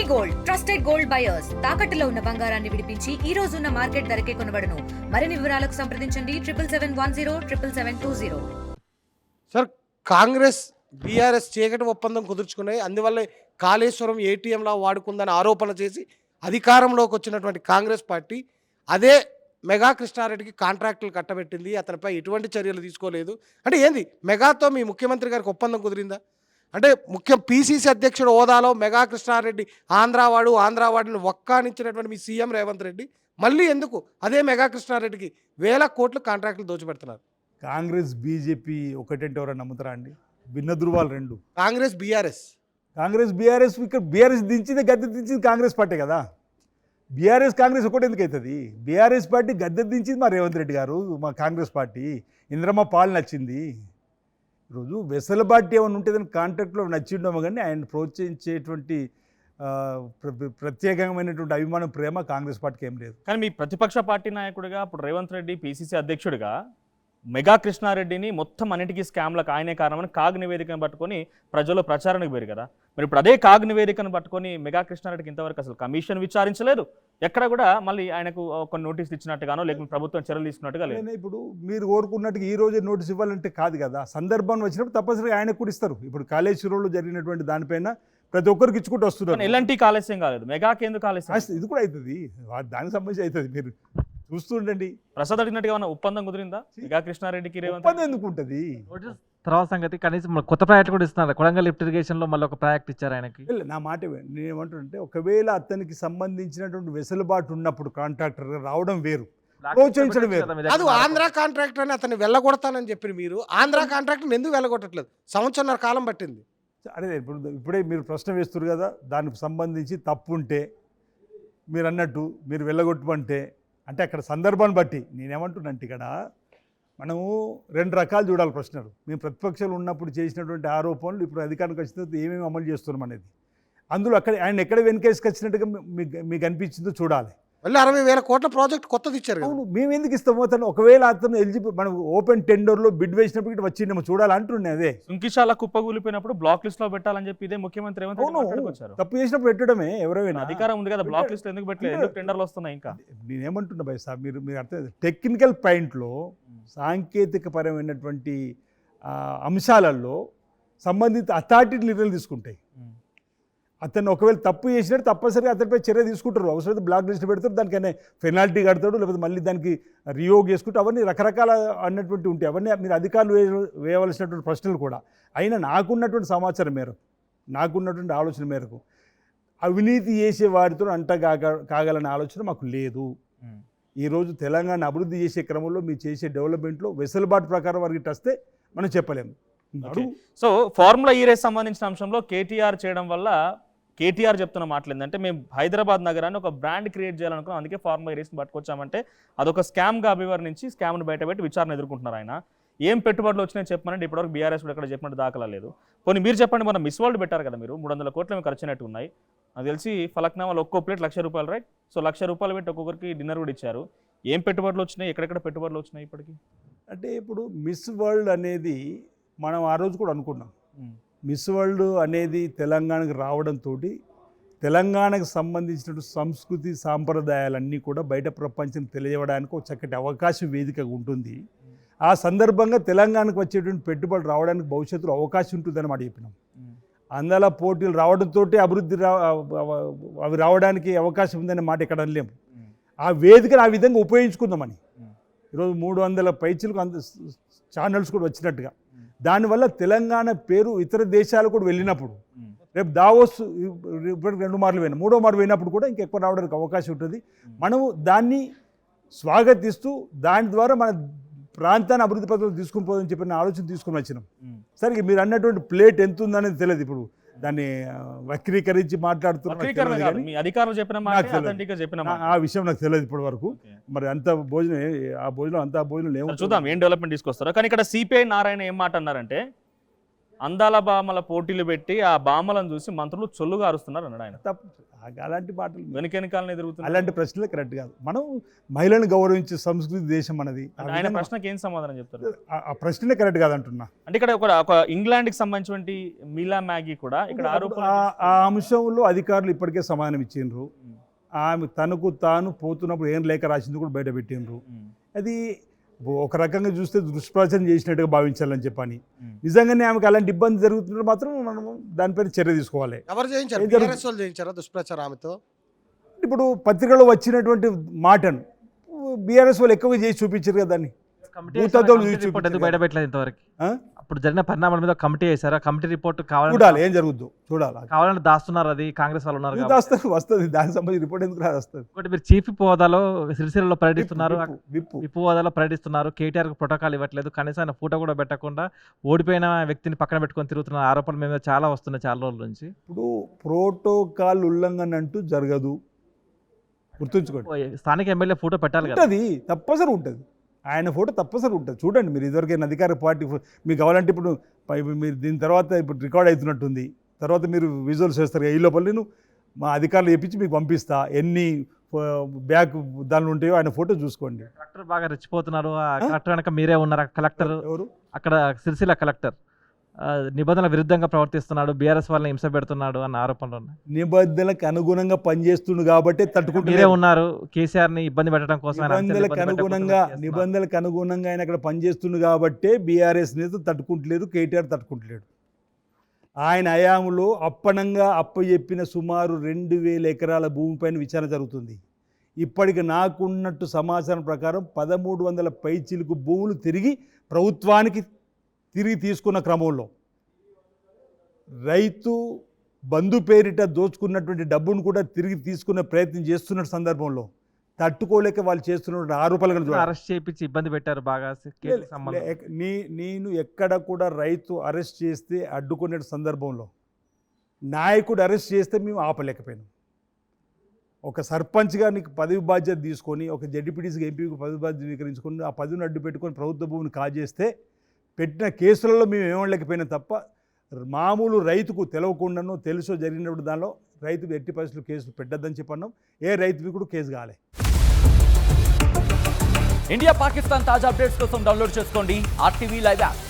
Gold trusted gold buyers తాకట్టులో ఉన్న బంగారాన్ని విడిపించి ఈ రోజు ఉన్న మార్కెట్ ధరకే కొనబడును. మరిన్ని వివరాలకు సంప్రదించండి 7710777020. సార్, కాంగ్రెస్ బీఆర్ఎస్ చీకటి ఒప్పందం కుదుర్చుకున్నాయి. అందువల్ల కాళేశ్వరం ఏటీఎంలా వాడుకుందని ఆరోపణ చేసి అధికారంలోకి వచ్చినటువంటి కాంగ్రెస్ పార్టీ అదే మెగా కృష్ణారెడ్డికి కాంట్రాక్టులు కట్టబెట్టింది. అతనిపై ఎటువంటి చర్యలు తీసుకోలేదు. అంటే ఏంది, మెగాతో మీ ముఖ్యమంత్రి గారికి ఒప్పందం కుదిరిందా? అంటే ముఖ్యం పీసీసీ అధ్యక్షుడు హోదాలో మెగా కృష్ణారెడ్డి ఆంధ్రావాడిని ఒక్కానిచ్చినటువంటి మీ సీఎం రేవంత్ రెడ్డి మళ్ళీ ఎందుకు అదే మెగా కృష్ణారెడ్డికి వేల కోట్లు కాంట్రాక్టులు దోచిపెడుతున్నారు? కాంగ్రెస్ బీజేపీ ఒకటంటే ఎవరైనా నమ్ముతారా అండి? భిన్న ధృవాలు రెండు. కాంగ్రెస్ బీఆర్ఎస్ ఇక్కడ బీఆర్ఎస్ దించింది, గద్దె దించింది కాంగ్రెస్ పార్టీ కదా. కాంగ్రెస్ ఒకటి ఎందుకు అవుతుంది? బీఆర్ఎస్ పార్టీ గద్దె దించింది మా రేవంత్ రెడ్డి గారు, మా కాంగ్రెస్ పార్టీ. ఇంద్రమ్మ పాలన నచ్చింది. ఈరోజు వెసలుబాటు ఏమైనా ఉంటుందని కాంట్రాక్ట్లో నచ్చిండమో కానీ ఆయన ప్రోత్సహించేటువంటి ప్రత్యేకమైనటువంటి అభిమానం, ప్రేమ కాంగ్రెస్ పార్టీకి ఏం లేదు. కానీ మీ ప్రతిపక్ష పార్టీ నాయకుడిగా ఇప్పుడు రేవంత్ రెడ్డి పీసీసీ అధ్యక్షుడిగా మెగా కృష్ణారెడ్డిని మొత్తం అన్నిటికీ స్కామ్లకు ఆయనే కారణమని కాగ్ నివేదికను పట్టుకొని ప్రజల్లో ప్రచారానికి పేరు కదా. మరి ఇప్పుడు అదే కాగ్ నివేదికను పట్టుకొని మెగా కృష్ణారెడ్డికి ఇంతవరకు అసలు కమిషన్ విచారించలేదు. ఎక్కడ కూడా మళ్ళీ ఆయనకు కొన్ని నోటీసులు ఇచ్చినట్టుగానో లేకపోతే ప్రభుత్వం చర్యలు తీసుకున్నట్టుగా లేదు. ఇప్పుడు మీరు కోరుకున్నట్టుగా ఈ రోజే నోటీస్ ఇవ్వాలంటే కాదు కదా. సందర్భం వచ్చినప్పుడు తప్పనిసరిగా ఆయనకు కూడా ఇస్తారు. ఇప్పుడు కాళేశ్వరంలో జరిగినటువంటి దానిపైన ప్రతి ఒక్కరికి ఇచ్చుకుంటూ వస్తున్నారు. ఎలాంటి ఆలస్యం కాలేదు, మెగాకి ఎందుకు ఆలస్యం? ఇది కూడా అవుతుంది, దానికి సంబంధించి అవుతుంది. మీరు చూస్తుండండి. ప్రసాద్ అడిగినట్టుగా ఉన్న ఒప్పందం కుదిరిందా మెగా కృష్ణారెడ్డికి రేవంత్? ఒప్పందం ఎందుకు ఉంటుంది? తర్వాత సంగతి కనీసం కొత్త ప్రాజెక్ట్ కూడా ఇస్తున్నారు. కొడంగల్ లిఫ్ట్ ఇరిగేషన్ లో మళ్ళీ ఒక ప్రాజెక్ట్ ఇచ్చారు ఆయనకి. నా మాట నేను ఏమంటుంటే, ఒకవేళ అతనికి సంబంధించినటువంటి వెసులుబాటు ఉన్నప్పుడు కాంట్రాక్టర్ రావడం వేరు, ప్రోత్సహించడం వేరు. అది ఆంధ్ర కాంట్రాక్టర్ అని అతన్ని వెళ్ళగొడతానని చెప్పి మీరు ఆంధ్ర కాంట్రాక్టర్ ఎందుకు వెళ్ళగొట్టట్లేదు? సంవత్సరాల కాలం పట్టింది. అదే ఇప్పుడే మీరు ప్రశ్న వేస్తారు కదా, దానికి సంబంధించి తప్పు ఉంటే మీరు అన్నట్టు మీరు వెళ్ళగొట్టమంటే, అంటే అక్కడ సందర్భాన్ని బట్టి నేనేమంటున్నాను, ఇక్కడ మనము రెండు రకాలు చూడాలి ప్రశ్నలు. మేము ప్రతిపక్షాలు ఉన్నప్పుడు చేసినటువంటి ఆరోపణలు ఇప్పుడు అధికారానికి వచ్చిన తర్వాత ఏమేమి అమలు చేస్తున్నాం అనేది, అందులో అక్కడ ఆయన ఎక్కడ వెనకేసుకు వచ్చినట్టుగా మీకు అనిపించిందో చూడాలి. మళ్ళీ 60,000 కోట్ల ప్రాజెక్ట్ కొత్తది ఇచ్చారు. అవును, మేము ఎందుకు ఇస్తాము? అతను ఒకవేళ అతను ఎలిజిబుల్, మనం ఓపెన్ టెండర్లో బిడ్ వేసినప్పుడు ఇటు వచ్చిందేమో చూడాలి అంటున్నాయి. అదే సుంకిశాల కుప్పగూలిపోయినప్పుడు బ్లాక్ లిస్ట్ లో పెట్టాలని చెప్పి ఇదే ముఖ్యమంత్రి రేవంత్ రెడ్డి మాట్లాడుకొచ్చారు. తప్పు చేసినప్పుడు పెట్టడమే. ఎవరైనా అధికారం ఉంది కదా, బ్లాక్ లిస్ట్ ఎందుకు పెట్టలేదు? ఎందుకు టెండర్లు వస్తున్నాయి? ఇంకా నేనేమంటున్నా భయ్ సార్, మీరు అర్థం టెక్నికల్ పాయింట్లో సాంకేతిక పరమైనటువంటి అంశాలలో సంబంధిత అథారిటీ నిర్ణయాలు తీసుకుంటాయి. అతను ఒకవేళ తప్పు చేసినట్టు తప్పనిసరిగా అతనిపై చర్య తీసుకుంటారు. అవసరమైతే బ్లాక్ లిస్ట్ పెడతారు, దానికైనా పెనాల్టీ కడతాడు, లేకపోతే మళ్ళీ దానికి రియోగ్ చేసుకుంటూ అవన్నీ రకరకాల అన్నటువంటి ఉంటాయి. అవన్నీ మీరు అధికారులు వేయవలసినటువంటి ప్రశ్నలు కూడా. అయినా నాకున్నటువంటి సమాచారం మేరకు, నాకున్నటువంటి ఆలోచన మేరకు అవినీతి చేసే వారితో కాగలనే ఆలోచన మాకు లేదు. ఈరోజు తెలంగాణ అభివృద్ధి చేసే క్రమంలో మీరు చేసే డెవలప్మెంట్లో వెసులుబాటు ప్రకారం వారికి వస్తే మనం చెప్పలేము. సో ఫార్ములా ఈ రేస్ సంబంధించిన అంశంలో కేటీఆర్ చేయడం వల్ల కేటీఆర్ చెప్తున్న మాటలు ఏంటంటే, మేము హైదరాబాద్ నగరాన్ని ఒక బ్రాండ్ క్రియేట్ చేయాలనుకున్నాం, అందుకే ఫార్ములా ఈ రేస్ని పట్టుకొచ్చామంటే అదొక స్కామ్గా అభివర్ణించి స్కామ్ను బయటపెట్టి విచారణ ఎదుర్కొంటున్నారు. ఆయన ఏం పెట్టుబడులు వచ్చినాయి చెప్పమనండి. ఇప్పటివరకు బీఆర్ఎస్ కూడా ఎక్కడ చెప్పినట్టు దాఖలా లేదు. పోనీ మీరు చెప్పండి, మన మిస్ వరల్డ్ పెట్టారు కదా మీరు, 300 కోట్లు మీకు ఖర్చునట్టు ఉన్నాయి. నాకు తెలిసి ఫలక్నామాలు ఒక్కో ప్లేట్ ₹1,00,000, రైట్? సో ₹1,00,000 పెట్టి ఒక్కొక్కరికి డిన్నర్ కూడా ఇచ్చారు. ఏం పెట్టుబడులు వచ్చినాయి, ఎక్కడెక్కడ పెట్టుబడులు వచ్చినాయి ఇప్పటికి? అంటే ఇప్పుడు మిస్ వరల్డ్ అనేది మనం ఆ రోజు కూడా అనుకున్నాం. మిస్ వరల్డ్ అనేది తెలంగాణకు రావడంతో తెలంగాణకు సంబంధించినటువంటి సంస్కృతి సాంప్రదాయాలన్నీ కూడా బయట ప్రపంచం తెలియడానికి ఒక చక్కటి అవకాశం వేదికగా ఉంటుంది. ఆ సందర్భంగా తెలంగాణకు వచ్చేటువంటి పెట్టుబడులు రావడానికి భవిష్యత్తులో అవకాశం ఉంటుందని మాట చెప్పినాం. అందులో పోటీలు రావడంతో అభివృద్ధి అవి రావడానికి అవకాశం ఉందనే మాట ఎక్కడ అనలేము. ఆ వేదికను ఆ విధంగా ఉపయోగించుకుందామని ఈరోజు 300 పైచీలకు ఛానల్స్ కూడా వచ్చినట్టుగా, దానివల్ల తెలంగాణ పేరు ఇతర దేశాలు కూడా వెళ్ళినప్పుడు, రేపు దావోస్ ఇప్పటికి 2 మార్లు పోయినా, 3వ మారు పోయినప్పుడు కూడా ఇంకెక్కువ రావడానికి అవకాశం ఉంటుంది. మనము దాన్ని స్వాగతిస్తూ దాని ద్వారా మన ప్రాంతాన్ని అభివృద్ధి పథకాలు తీసుకుని పోదని చెప్పిన ఆలోచన తీసుకుని వచ్చినాం. సరే, మీరు అన్నటువంటి ప్లేట్ ఎంత ఉందనేది తెలియదు. ఇప్పుడు దాన్ని వక్రీకరించి మాట్లాడుతున్నారు, ఆ విషయం నాకు తెలియదు ఇప్పటి వరకు. మరి అంత భోజనం లేవు, చూద్దాం ఏం డెవలప్మెంట్ తీసుకొస్తారో. కానీ ఇక్కడ సిపిఐ నారాయణ ఏం మాట అన్నారంటే, అందాల బామల పోటీలు పెట్టి ఆ బామలను చూసి మంత్రులు చొల్లుగా అరుస్తున్నారు అన్నాడు ఆయన. తప్పు. అలాంటి మాటలు వెనుకెనకాలని ఎదురుగుతున్నారు. అలాంటి ప్రశ్నలే కరెక్ట్ కాదు. మనం మహిళలను గౌరవించే సంస్కృతి దేశం మనది. ఆయన ప్రశ్నకి ఏం సమాధానం చెప్తారు? ఆ ప్రశ్నే కరెక్ట్ కాదంటున్నా. అంటే ఇక్కడ ఒక ఇంగ్లాండ్కి సంబంధించినటువంటి మీలా మ్యాగీ కూడా ఇక్కడ ఆరోపణ ఆ అంశంలో అధికారులు ఇప్పటికే సమాధానం ఇచ్చిండ్రు. ఆమె తనకు తాను పోతున్నప్పుడు ఏం లేఖ రాసింది కూడా బయట పెట్టిండ్రు. అది ఒక రకంగా చూస్తే దుష్ప్రచారం చేసినట్టుగా భావించాలని చెప్పని. నిజంగానే ఆమెకు అలాంటి ఇబ్బంది జరుగుతున్నప్పుడు మాత్రం మనం దానిపైన చర్య తీసుకోవాలి. ఎవరు చేయించారు? బీఆర్ఎస్ వాళ్ళు చేయించారా దుష్ప్రచారం ఆమెతో? ఇప్పుడు పత్రికలో వచ్చినటువంటి మాటను బీఆర్ఎస్ వాళ్ళు ఎక్కువగా చేసి చూపించారు కదా దాన్ని. రిపోర్ట్ ఎందుకు బయట పెట్టలేదు ఇంతవరకు? అప్పుడు జరిగిన పరిణామాల మీద కమిటీ వేశారు. ఆ కమిటీ రిపోర్ట్ చూడాలి, ఏం జరుగుద్దో చూడాలి. కావాలని దాస్తున్నారు, అది కాంగ్రెస్ వాళ్ళు ఉన్నారు. వస్తుంది దానికి సంబంధించి రిపోర్ట్ ఎందుకు రాదు, వస్తుంది. ఒకటి మీరు చీఫ్ హోదాలో సిరిసిల్లలో పర్యటిస్తున్నారు, విప్పు విప్పు హోదాలో పర్యటిస్తున్నారు. కేటీఆర్ ప్రోటోకాల్ ఇవ్వట్లేదు, కనీసం ఆయన ఫోటో కూడా పెట్టకుండా ఓడిపోయిన వ్యక్తిని పక్కన పెట్టుకొని తిరుగుతున్న ఆరోపణలు మీద చాలా వస్తున్నాయి చాలా రోజుల నుంచి. ఇప్పుడు ప్రోటోకాల్ ఉల్లంఘన అంటూ జరగదు, గుర్తుంచుకోండి. స్థానిక ఎమ్మెల్యే ఫోటో పెట్టాలి కదా, ఉంటుంది, తప్పనిసరి ఉంటుంది. ఆయన ఫోటో తప్పనిసరి ఉంటుంది. చూడండి మీరు ఇదివరకైనా అధికార పార్టీ మీకు కావాలంటే ఇప్పుడు మీరు దీని తర్వాత ఇప్పుడు రికార్డ్ అవుతున్నట్టుంది, తర్వాత మీరు విజువల్స్ చేస్తారు. ఈ లోపల నేను మా అధికారులు చెప్పించి మీకు పంపిస్తా, ఎన్ని బ్యాక్ దానిలో ఉంటాయో ఆయన ఫోటో చూసుకోండి. కలెక్టర్ బాగా రెచ్చిపోతున్నారు. ఆ కలెక్టర్ వెనక మీరే ఉన్నారు. కలెక్టర్ ఎవరు? అక్కడ సిరిసిల్ల కలెక్టర్ నిబంధనల విరుద్ధంగా ప్రవర్తిస్తున్నాడు, బీఆర్ఎస్ వాళ్ళని హింస పెడుతున్నాడు అన్న ఆరోపణలు ఉన్నాయి. నిబంధనలకు అనుగుణంగా పనిచేస్తుంది కాబట్టి మీరే తట్టుకుంటూ ఉన్నారు. కేసీఆర్ ని ఇబ్బంది పెట్టడం కోసం నిబంధనలకు అనుగుణంగా ఆయన అక్కడ పనిచేస్తుంది కాబట్టే బీఆర్ఎస్ నేత తట్టుకుంటలేరు, కేటీఆర్ తట్టుకుంటలేడు. ఆయన హయాంలో అప్పనంగా అప్పచెప్పిన సుమారు 2000 ఎకరాల భూమిపైన విచారణ జరుగుతుంది. ఇప్పటికి నాకున్నట్టు సమాచారం ప్రకారం 1300 పైచిలుకు భూములు తిరిగి ప్రభుత్వానికి తిరిగి తీసుకున్న క్రమంలో రైతు బంధు పేరిట దోచుకున్నటువంటి డబ్బును కూడా తిరిగి తీసుకునే ప్రయత్నం చేస్తున్న సందర్భంలో తట్టుకోలేక వాళ్ళు చేస్తున్న ఆరోపణలు అరెస్ట్ చేయించి ఇబ్బంది పెట్టారు బాగా. నేను ఎక్కడ కూడా రైతు అరెస్ట్ చేస్తే అడ్డుకునే సందర్భంలో నాయకుడు అరెస్ట్ చేస్తే మేము ఆపలేకపోయినాం. ఒక సర్పంచ్గా నీకు పదవి బాధ్యత తీసుకొని, ఒక జడ్పీటీసీకి ఎంపీకి పదవి బాధ్యత స్వీకరించుకొని ఆ పదవిని అడ్డు పెట్టుకొని ప్రభుత్వ భూమిని కాజేస్తే పెట్టిన కేసులలో మేము ఏమనలేకపోయినా తప్ప మామూలు రైతుకు తెలవకుండానో తెలుసో జరిగినప్పుడు దానిలో రైతుకు ఎట్టి పరిస్థితులు కేసులు పెట్టద్దని చెప్పన్నాం. ఏ రైతుకి కూడా కేసు కాలే. ఇండియా పాకిస్తాన్ తాజా అప్డేట్స్ కోసం డౌన్లోడ్ చేసుకోండి RTV లైవ్ యాప్.